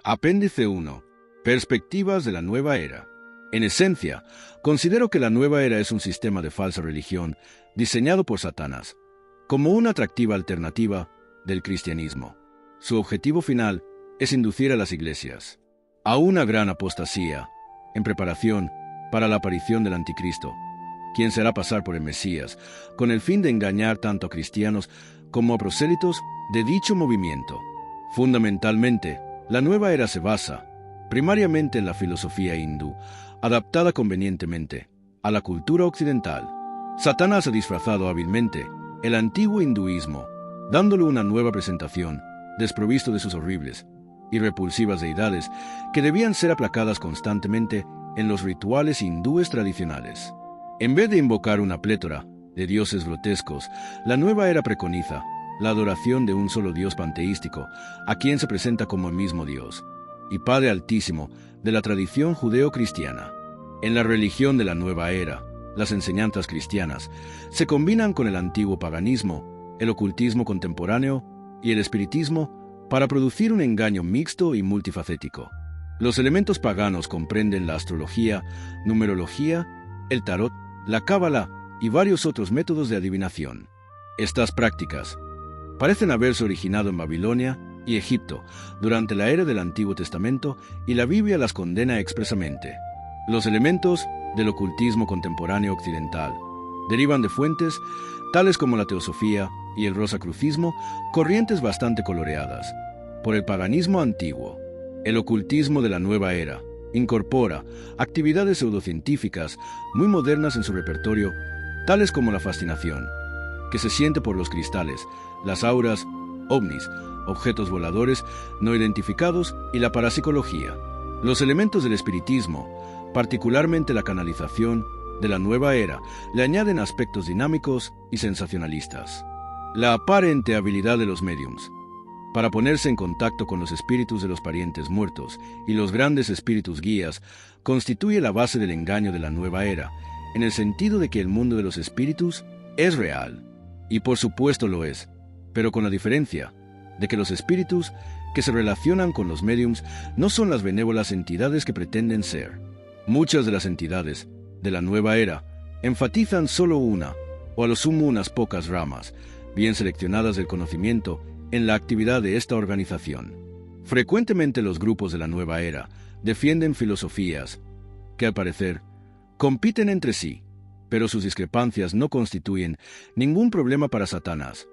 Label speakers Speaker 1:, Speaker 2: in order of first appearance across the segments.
Speaker 1: Apéndice 1. Perspectivas de la nueva era. En esencia, considero que la nueva era es un sistema de falsa religión diseñado por Satanás, como una atractiva alternativa del cristianismo. Su objetivo final es inducir a las iglesias a una gran apostasía, en preparación para la aparición del anticristo, quien será pasar por el Mesías, con el fin de engañar tanto a cristianos como a prosélitos de dicho movimiento. Fundamentalmente, la nueva era se basa, primariamente en la filosofía hindú, adaptada convenientemente a la cultura occidental. Satanás ha disfrazado hábilmente el antiguo hinduismo, dándole una nueva presentación, desprovisto de sus horribles y repulsivas deidades que debían ser aplacadas constantemente en los rituales hindúes tradicionales. En vez de invocar una plétora de dioses grotescos, la nueva era preconiza la adoración de un solo Dios panteístico, a quien se presenta como el mismo Dios y Padre Altísimo de la tradición judeo-cristiana. En la religión de la nueva era, las enseñanzas cristianas se combinan con el antiguo paganismo, el ocultismo contemporáneo y el espiritismo para producir un engaño mixto y multifacético. Los elementos paganos comprenden la astrología, numerología, el tarot, la cábala y varios otros métodos de adivinación. Estas prácticas parecen haberse originado en Babilonia y Egipto durante la era del Antiguo Testamento, y la Biblia las condena expresamente. Los elementos del ocultismo contemporáneo occidental derivan de fuentes tales como la teosofía y el rosacrucismo, corrientes bastante coloreadas por el paganismo antiguo. El ocultismo de la nueva era incorpora actividades pseudocientíficas muy modernas en su repertorio, tales como la fascinación que se siente por los cristales, las auras, ovnis, objetos voladores no identificados y la parapsicología. Los elementos del espiritismo, particularmente la canalización de la nueva era, le añaden aspectos dinámicos y sensacionalistas. La aparente habilidad de los médiums para ponerse en contacto con los espíritus de los parientes muertos y los grandes espíritus guías constituye la base del engaño de la nueva era, en el sentido de que el mundo de los espíritus es real, y por supuesto lo es, pero con la diferencia de que los espíritus que se relacionan con los médiums no son las benévolas entidades que pretenden ser. Muchas de las entidades de la nueva era enfatizan solo una, o a lo sumo unas pocas ramas, bien seleccionadas del conocimiento, en la actividad de esta organización. Frecuentemente los grupos de la nueva era defienden filosofías que, al parecer, compiten entre sí, pero sus discrepancias no constituyen ningún problema para Satanás,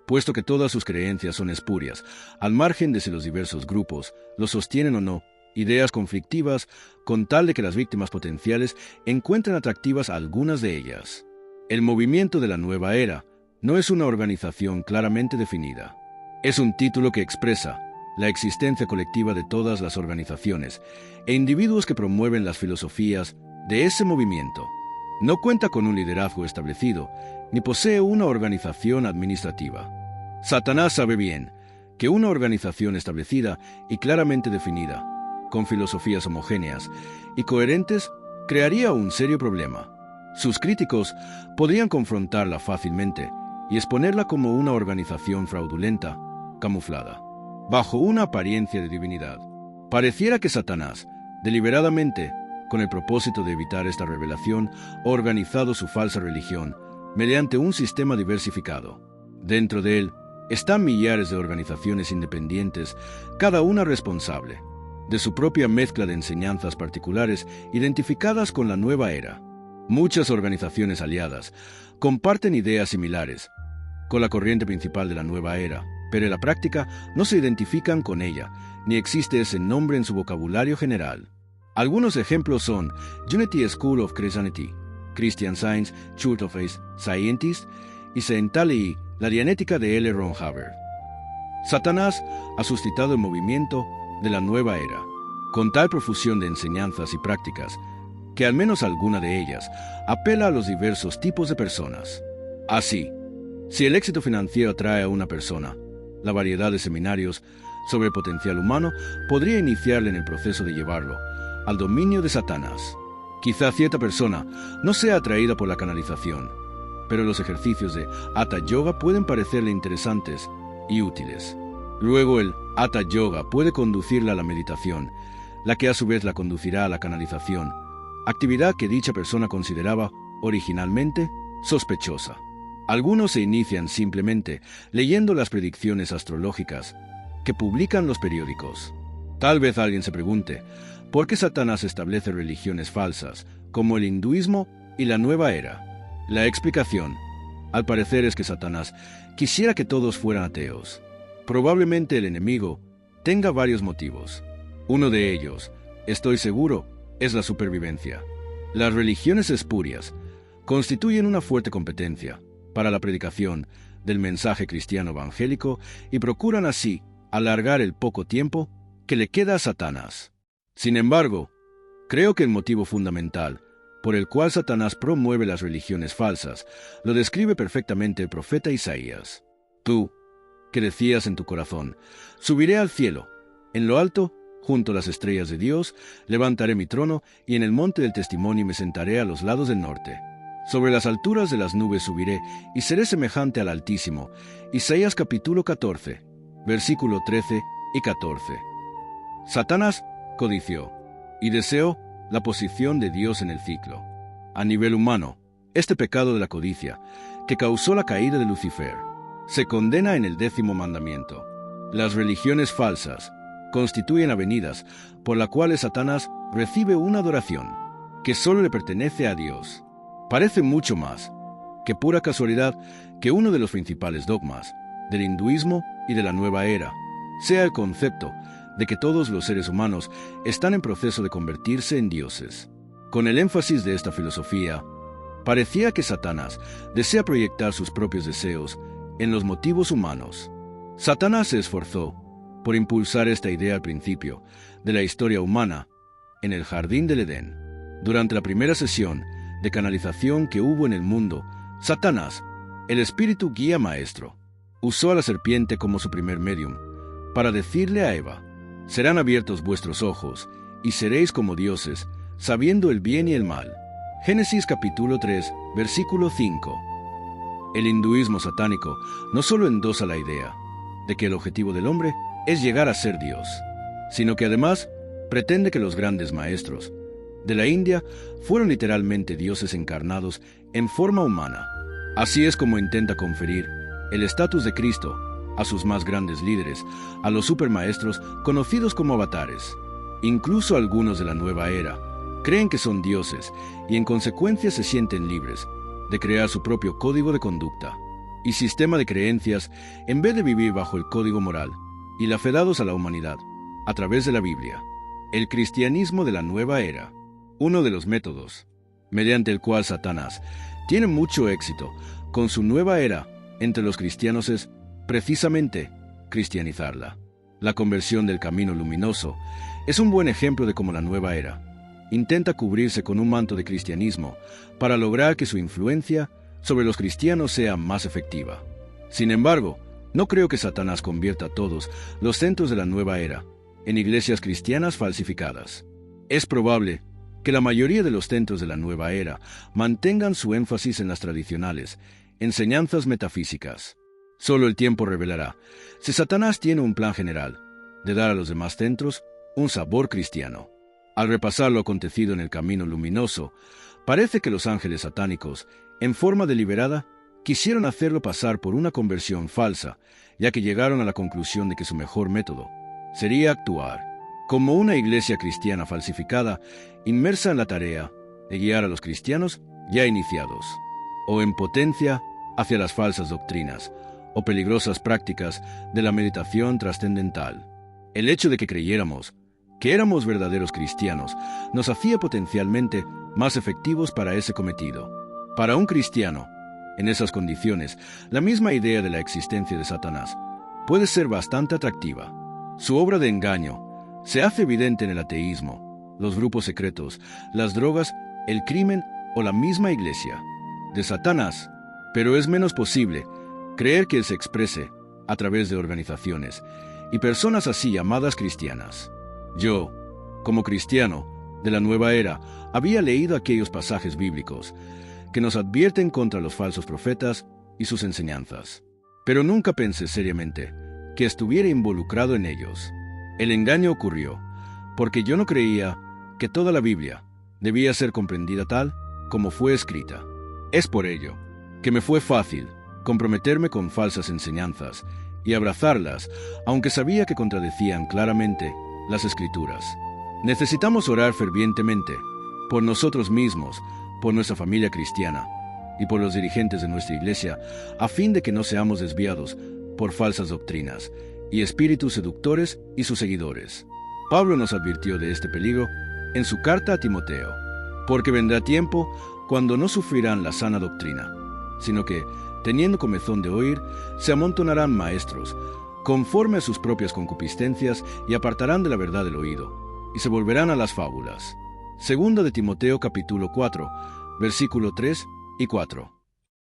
Speaker 1: puesto que todas sus creencias son espurias, al margen de si los diversos grupos los sostienen o no, ideas conflictivas, con tal de que las víctimas potenciales encuentren atractivas algunas de ellas. El movimiento de la nueva era no es una organización claramente definida. Es un título que expresa la existencia colectiva de todas las organizaciones e individuos que promueven las filosofías de ese movimiento. No cuenta con un liderazgo establecido, ni posee una organización administrativa. Satanás sabe bien que una organización establecida y claramente definida, con filosofías homogéneas y coherentes, crearía un serio problema. Sus críticos podrían confrontarla fácilmente y exponerla como una organización fraudulenta, camuflada bajo una apariencia de divinidad. Pareciera que Satanás, deliberadamente, con el propósito de evitar esta revelación, ha organizado su falsa religión mediante un sistema diversificado. Dentro de él están millares de organizaciones independientes, cada una responsable de su propia mezcla de enseñanzas particulares identificadas con la nueva era. Muchas organizaciones aliadas comparten ideas similares con la corriente principal de la nueva era, pero en la práctica no se identifican con ella, ni existe ese nombre en su vocabulario general. Algunos ejemplos son Unity School of Christianity, Christian Science, Church of Scientists y Scientology, la Dianética de L. Ron Hubbard. Satanás ha suscitado el movimiento de la nueva era, con tal profusión de enseñanzas y prácticas, que al menos alguna de ellas apela a los diversos tipos de personas. Así, si el éxito financiero atrae a una persona, la variedad de seminarios sobre el potencial humano podría iniciarle en el proceso de llevarlo al dominio de Satanás. Quizá cierta persona no sea atraída por la canalización, pero los ejercicios de Hatha Yoga pueden parecerle interesantes y útiles. Luego el Hatha Yoga puede conducirla a la meditación, la que a su vez la conducirá a la canalización, actividad que dicha persona consideraba originalmente sospechosa. Algunos se inician simplemente leyendo las predicciones astrológicas que publican los periódicos. Tal vez alguien se pregunte, ¿por qué Satanás establece religiones falsas, como el hinduismo y la nueva era? La explicación, al parecer, es que Satanás quisiera que todos fueran ateos. Probablemente el enemigo tenga varios motivos. Uno de ellos, estoy seguro, es la supervivencia. Las religiones espurias constituyen una fuerte competencia para la predicación del mensaje cristiano evangélico y procuran así alargar el poco tiempo que le queda a Satanás. Sin embargo, creo que el motivo fundamental por el cual Satanás promueve las religiones falsas lo describe perfectamente el profeta Isaías. Tú, que decías en tu corazón, subiré al cielo, en lo alto, junto a las estrellas de Dios, levantaré mi trono y en el monte del testimonio me sentaré a los lados del norte. Sobre las alturas de las nubes subiré y seré semejante al Altísimo. Isaías capítulo 14, versículo 13 y 14. Satanás codició y deseó la posición de Dios en el ciclo. A nivel humano, este pecado de la codicia, que causó la caída de Lucifer, se condena en el 10º mandamiento. Las religiones falsas constituyen avenidas por las cuales Satanás recibe una adoración que solo le pertenece a Dios. Parece mucho más que pura casualidad que uno de los principales dogmas del hinduismo y de la nueva era sea el concepto de que todos los seres humanos están en proceso de convertirse en dioses. Con el énfasis de esta filosofía, parecía que Satanás desea proyectar sus propios deseos en los motivos humanos. Satanás se esforzó por impulsar esta idea al principio de la historia humana en el Jardín del Edén. Durante la primera sesión de canalización que hubo en el mundo, Satanás, el espíritu guía maestro, usó a la serpiente como su primer medium para decirle a Eva: serán abiertos vuestros ojos y seréis como dioses, sabiendo el bien y el mal. Génesis capítulo 3, versículo 5. El hinduismo satánico no solo endosa la idea de que el objetivo del hombre es llegar a ser Dios, sino que además pretende que los grandes maestros de la India fueron literalmente dioses encarnados en forma humana. Así es como intenta conferir el estatus de Cristo a sus más grandes líderes, a los supermaestros conocidos como avatares. Incluso algunos de la nueva era creen que son dioses y en consecuencia se sienten libres de crear su propio código de conducta y sistema de creencias en vez de vivir bajo el código moral y la fe dados a la humanidad a través de la Biblia. El cristianismo de la nueva era, uno de los métodos mediante el cual Satanás tiene mucho éxito con su nueva era entre los cristianos, es precisamente cristianizarla. La conversión del camino luminoso es un buen ejemplo de cómo la nueva era intenta cubrirse con un manto de cristianismo para lograr que su influencia sobre los cristianos sea más efectiva. Sin embargo, no creo que Satanás convierta todos los centros de la nueva era en iglesias cristianas falsificadas. Es probable que la mayoría de los centros de la nueva era mantengan su énfasis en las tradicionales enseñanzas metafísicas. Solo el tiempo revelará si Satanás tiene un plan general de dar a los demás centros un sabor cristiano. Al repasar lo acontecido en el camino luminoso, parece que los ángeles satánicos, en forma deliberada, quisieron hacerlo pasar por una conversión falsa, ya que llegaron a la conclusión de que su mejor método sería actuar como una iglesia cristiana falsificada, inmersa en la tarea de guiar a los cristianos ya iniciados, o en potencia hacia las falsas doctrinas o peligrosas prácticas de la meditación trascendental. El hecho de que creyéramos que éramos verdaderos cristianos nos hacía potencialmente más efectivos para ese cometido. Para un cristiano, en esas condiciones, la misma idea de la existencia de Satanás puede ser bastante atractiva. Su obra de engaño se hace evidente en el ateísmo, los grupos secretos, las drogas, el crimen o la misma iglesia de Satanás, pero es menos posible creer que él se exprese a través de organizaciones y personas así llamadas cristianas. Yo, como cristiano de la nueva era, había leído aquellos pasajes bíblicos que nos advierten contra los falsos profetas y sus enseñanzas, pero nunca pensé seriamente que estuviera involucrado en ellos. El engaño ocurrió porque yo no creía que toda la Biblia debía ser comprendida tal como fue escrita. Es por ello que me fue fácil comprometerme con falsas enseñanzas y abrazarlas, aunque sabía que contradecían claramente las Escrituras. Necesitamos orar fervientemente por nosotros mismos, por nuestra familia cristiana y por los dirigentes de nuestra iglesia, a fin de que no seamos desviados por falsas doctrinas y espíritus seductores y sus seguidores. Pablo nos advirtió de este peligro en su carta a Timoteo, porque vendrá tiempo cuando no sufrirán la sana doctrina, sino que, teniendo comezón de oír, se amontonarán maestros, conforme a sus propias concupiscencias, y apartarán de la verdad el oído, y se volverán a las fábulas. Segunda de Timoteo capítulo 4, versículo 3 y 4.